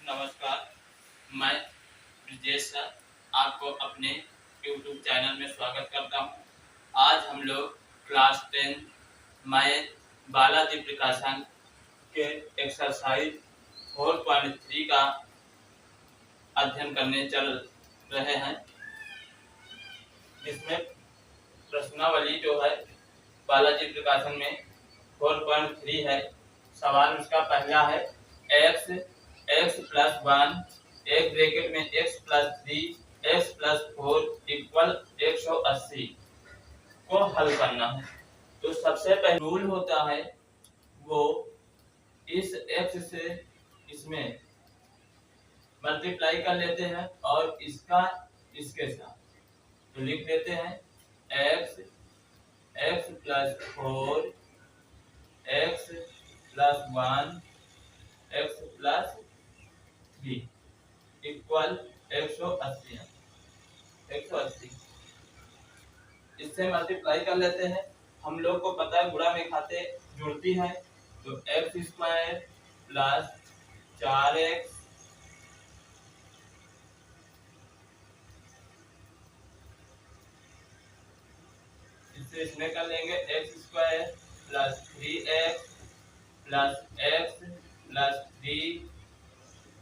नमस्कार, मैं ब्रिजेश सर आपको अपने YouTube चैनल में स्वागत करता हूँ। आज हम लोग क्लास 10 मैथ बालाजी प्रकाशन के एक्सरसाइज 4.3 का अध्ययन करने चल रहे हैं, जिसमें प्रश्नावली जो है बालाजी प्रकाशन में 4.3 है। सवाल उसका पहला है x प्लस 1 एक ब्रैकेट में x plus 3 x plus 4 equal 180 को हल करना है। तो सबसे पहले रूल होता है वो इस x से इसमें मल्टीप्लाई कर लेते हैं और इसका इसके साथ तो लिख देते हैं x plus 4 x plus 1 x plus 3 equal 180 इससे मल्टीप्लाई कर लेते हैं। हम लोग को पता है गुणा में खाते जुड़ती है, तो एक्स स्क्वायर प्लस 4x इससे इसमें कर लेंगे x square plus 3x plus x plus 3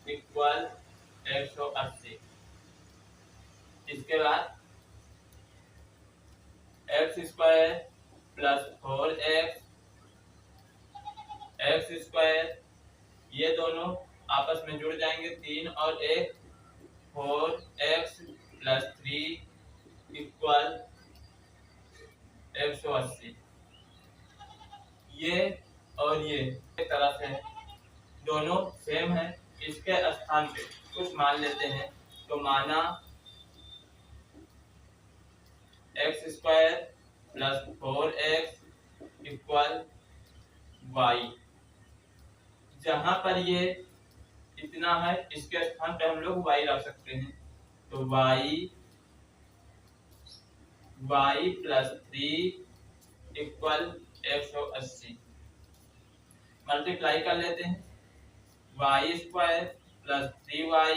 equal 180। इसके बाद x square plus 4x x square ये दोनों आपस में जुड़ जाएंगे 3 और 1 4x प्लस 3 इक्वल 180। ये और ये एक तरफ है, दोनों सेम है। इसके स्थान पे कुछ मान लेते हैं, तो माना x square plus 4x equal y। जहां पर ये इतना है इसके स्थान पे हम लोग y रख सकते हैं, तो y प्लस 3 इक्वल 180। मल्टीप्लाई कर लेते हैं, y square plus 3y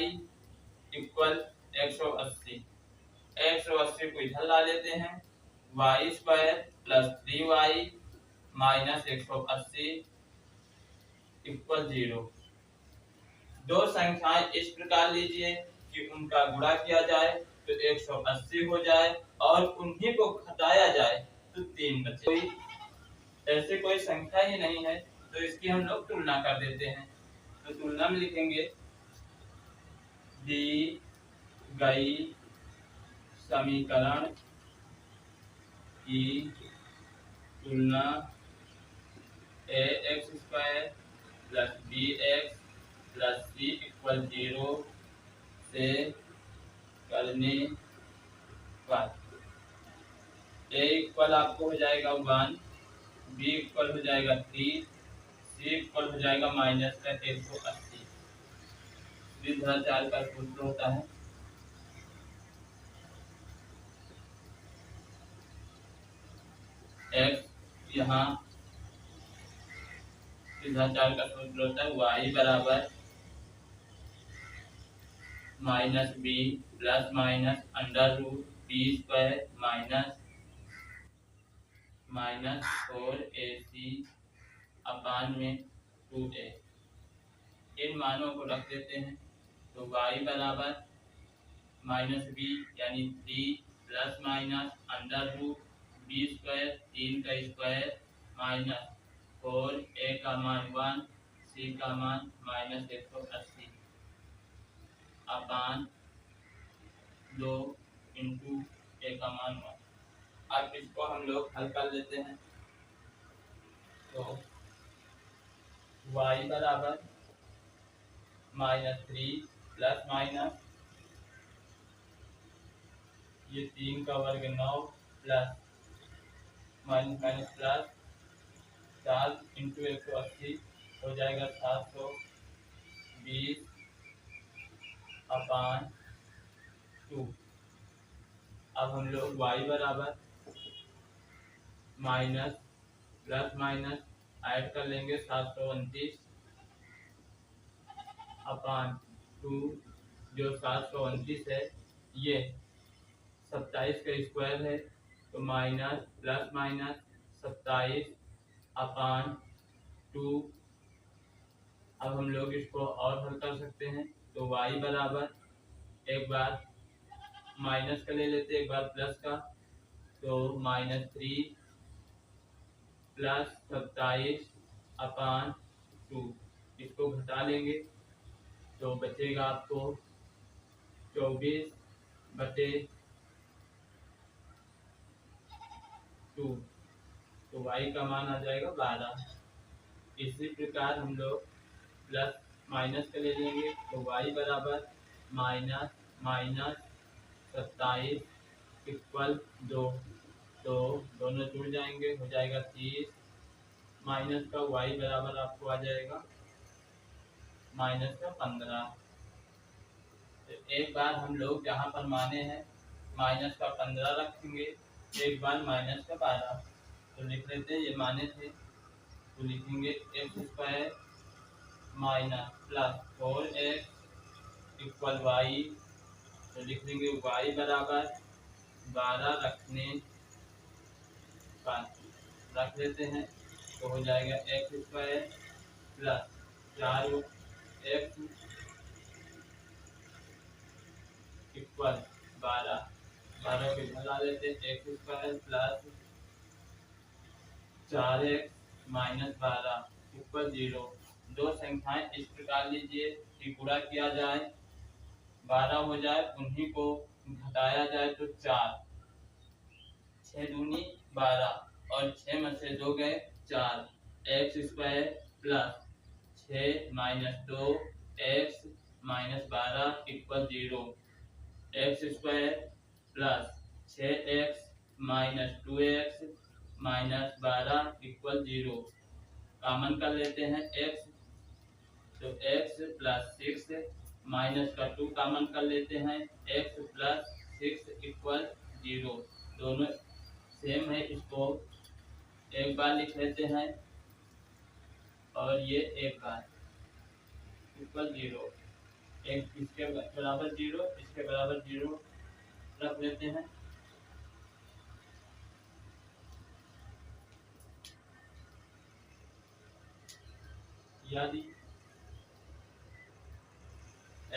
equal 180। 180 को इधर ला लेते हैं, y square plus 3y minus 180 equal 0। दो संख्याएं इस प्रकार लीजिए कि उनका गुणा किया जाए तो 180 हो जाए और उन्हीं को घटाया जाए तो 3 बचे। ऐसे कोई संख्या ही नहीं है, तो इसकी हम लोग तुलना कर देते हैं। तो तुलना में लिखेंगे दी गई समीकरण की तुलना ax square plus bx plus c equal 0 से करने पर a इक्वल आपको हो जाएगा 1, b इक्वल हो जाएगा 3, c इक्वल हो जाएगा माइनस का 180। विधाचार का सूत्र होता है x, यहाँ विधाचार का सूत्र होता है y बराबर minus b plus minus under root b square minus 4ac upon में 2a। इन मानों को रख देते हैं, तो y बराबर माइनस b यानी 3 plus minus under root b square 3 का स्क्वायर माइनस 4a का मान 1 c का मान माइनस 180 अपान 2 इंटू a का मान 1। अब इसको हम लोग हल कर लेते हैं, तो y बराबर माइनस 3 प्लस माइनस ये 3 का वर्ग 9 plus minus minus plus 4 into 180 हो जाएगा 720 अपान 2। अब हम लोग y बराबर माइनस प्लस माइनस ऐड कर लेंगे 729 अपान 2 जो 729 है, ये 27 का स्क्वायर है, तो माइनस प्लस माइनस 27 अपान 2। अब हम लोग इसको और हल कर सकते हैं, तो y बराबर, एक बार माइनस का ले लेते हैं, एक बार प्लस का, तो -3 प्लस 27 अपान 2। इसको घटा लेंगे तो बचेगा आपको 24/2। तो y का मान आ जाएगा 12। इसी प्रकार हम लोग प्लस माइनस का ले लेंगे, तो y बराबर माइनस माइनस 27 इक्वल 2। तो दोनों जुड़ जाएंगे, हो जाएगा 30 माइनस का y बराबर आपको आ जाएगा माइनस का 15। तो एक बार हम लोग जहाँ पर माने हैं माइनस का 15 रखेंगे, एक बार माइनस का 12। तो लिख लेते हैं, ये माने थे तो लिखेंगे x² minus plus 4x equal y। तो लिख लेंगे y बराबर 12 रख लेते हैं, तो हो जाएगा x² प्लस 4x इक्वल 12 के भगा लेते हैं, x² plus 4x minus 12 equal 0। दो संख्याएं इस प्रकार लीजिए कि गुणा किया जाए 12 हो जाए, उन्हीं को घटाया जाए तो 4। 6 दूनी 12 और 6 में से 2 गए 4। x² plus 6 minus 2 x minus 12 equal 0। x² plus 6x minus 2x minus 12 equal 0। Common कर लेते हैं x, तो x प्लस 6 माइनस का 2 कॉमन कर लेते हैं, x प्लस 6 इक्वल 0। दोनों सेम है, इसको एक बार लिख लेते हैं और ये एक बार इक्वल 0। एक इसके बराबर 0, इसके बराबर 0 रख लेते हैं। यदि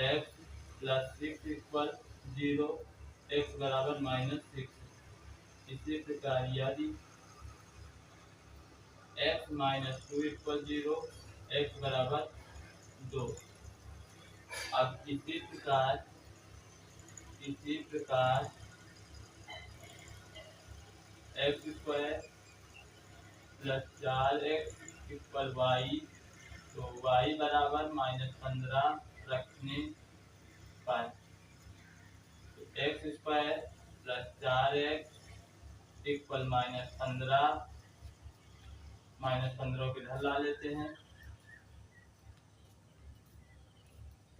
x प्लस 6 इक्वल 0, x बराबर -6। इसी प्रकार यदि x माइनस 2 इक्वल 0, x बराबर 2। अब इसी प्रकार x² plus 4x equal y, तो y बराबर -15 रखने पर, तो x² प्लस 4x इक्वल -15 को इधर ला लेते हैं,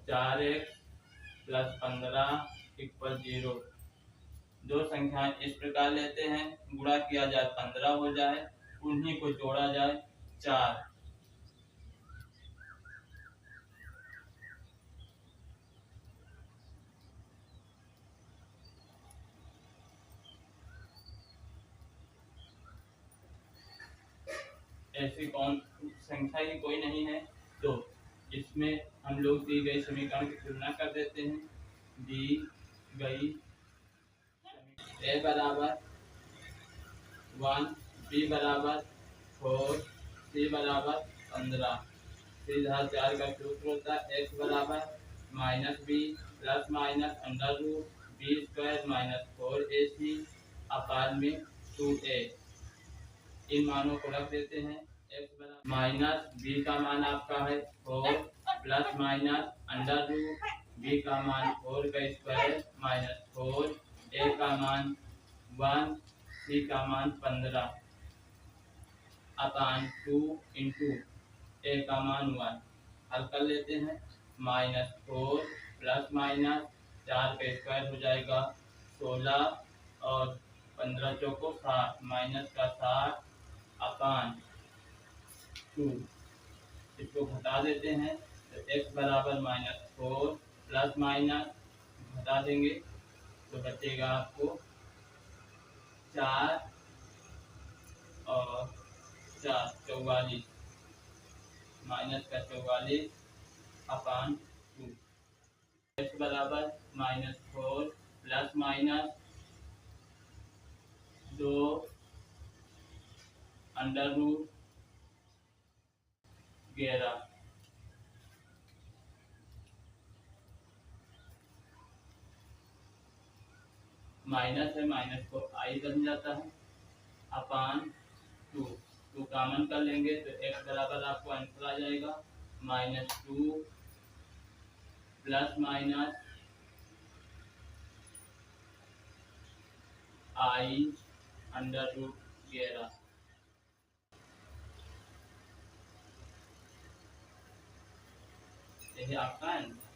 4x प्लस 15 इक्वल 0। दो संख्याएं इस प्रकार लेते हैं, गुणा किया जाए 15 हो जाए, उन्हीं को जोड़ा जाए 4। ऐसी कौन संख्या ही कोई नहीं है, तो इसमें हम लोग दी गई समीकरण की तुलना कर देते हैं। दी गई a बराबर 1, b बराबर 4, c बराबर 15। सीधा 4 का सूत्र होता है x बराबर -b plus minus √b² minus 4ac upon में 2a। इन मानों को रख देते हैं, x बराबर -b का मान आपका है 4 प्लस माइनस √b का मान 4 का स्क्वायर माइनस 4, a का मान 1, c का मान 15 अपान 2 इंटू a का मान 1। हल कर लेते हैं, -4 प्लस माइनस 4 का स्क्वायर हो जाएगा 16 और 15 चौको 60 माइनस का 60 अपान 2। इसको घटा देते हैं, तो x बराबर -4 प्लस माइनस घटा देंगे तो बचेगा आपको 4 और 4 44 माइनस का 44 अपान 2 x बराबर -4 plus minus 2 under root 11 minus है माइनस को आई बन जाता है अपान 2 2 कॉमन कर लेंगे तो x बराबर आपको आंसर आ जाएगा -2 प्लस माइनस आई अंडर रूट 11 यही आपका आंसर।